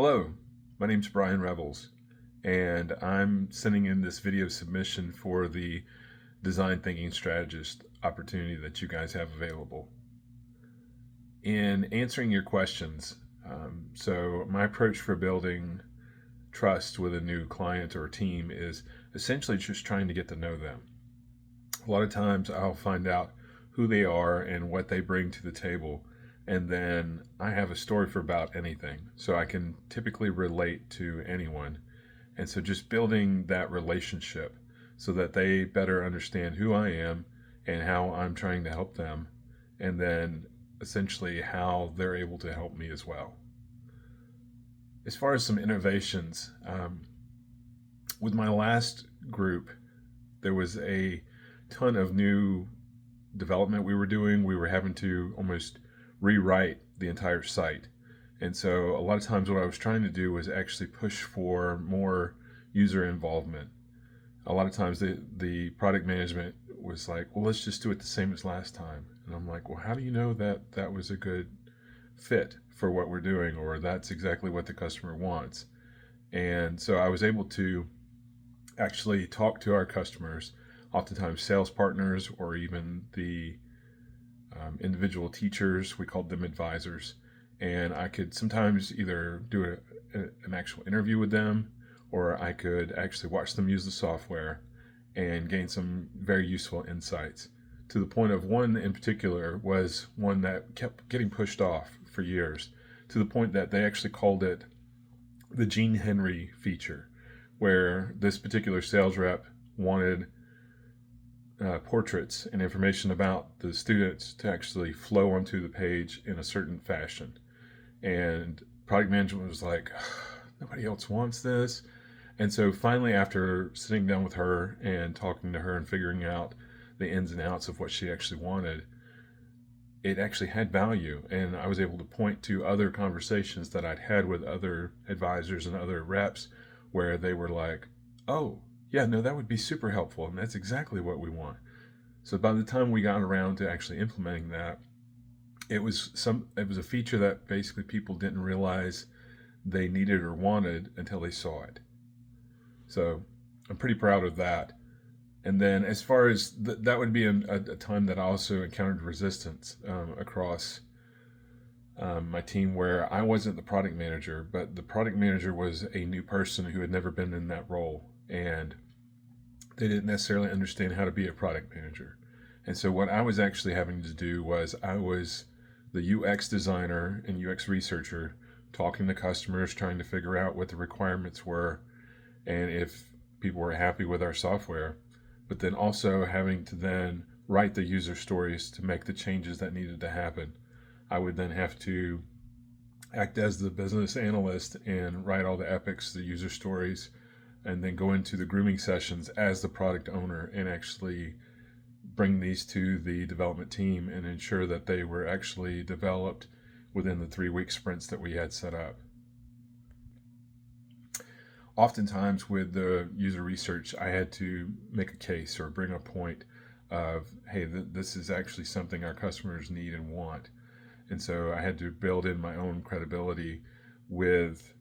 Hello, my name's Brian Revels, and I'm sending in this video submission for the Design Thinking Strategist opportunity that you guys have available. In answering your questions, so my approach for building trust with a new client or team is essentially just trying to get to know them. A lot of times I'll find out who they are and what they bring to the table, and then I have a story for about anything, so I can typically relate to anyone. And so just building that relationship so that they better understand who I am and how I'm trying to help them, and then essentially how they're able to help me as well. As far as some innovations, with my last group, there was a ton of new development we were doing. We were having to almost rewrite the entire site. And so a lot of times what I was trying to do was actually push for more user involvement. A lot of times the product management was like, well, let's just do it the same as last time. And I'm like, well, how do you know that that was a good fit for what we're doing, or that's exactly what the customer wants? And so I was able to actually talk to our customers, oftentimes sales partners, or even the individual teachers. We called them advisors, and I could sometimes either do an actual interview with them, or I could actually watch them use the software and gain some very useful insights, to the point of one in particular was one that kept getting pushed off for years, to the point that they actually called it the Gene Henry feature, where this particular sales rep wanted portraits and information about the students to actually flow onto the page in a certain fashion. And product management was like, nobody else wants this. And so finally, after sitting down with her and talking to her and figuring out the ins and outs of what she actually wanted, it actually had value. And I was able to point to other conversations that I'd had with other advisors and other reps where they were like, oh, yeah, no, that would be super helpful, and that's exactly what we want. So by the time we got around to actually implementing that, it was a feature that basically people didn't realize they needed or wanted until they saw it. So I'm pretty proud of that. And then as far as that would be a time that I also encountered resistance across my team, where I wasn't the product manager, but the product manager was a new person who had never been in that role, and they didn't necessarily understand how to be a product manager. And so what I was actually having to do was, I was the UX designer and UX researcher, talking to customers, trying to figure out what the requirements were and if people were happy with our software, but then also having to then write the user stories to make the changes that needed to happen. I would then have to act as the business analyst and write all the epics, the user stories, and then go into the grooming sessions as the product owner and actually bring these to the development team and ensure that they were actually developed within the 3-week sprints that we had set up. Oftentimes with the user research, I had to make a case or bring a point of, hey, this is actually something our customers need and want. And so I had to build in my own credibility with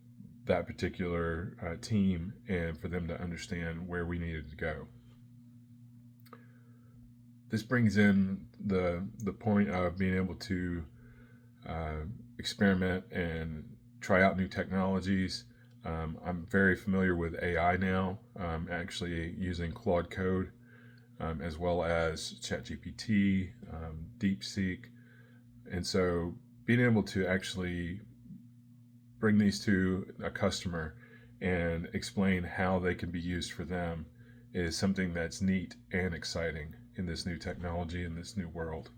that particular team, and for them to understand where we needed to go. This brings in the point of being able to experiment and try out new technologies. I'm very familiar with AI now, actually using Claude Code, as well as ChatGPT, DeepSeek. And so being able to actually bring these to a customer and explain how they can be used for them is something that's neat and exciting in this new technology, in this new world.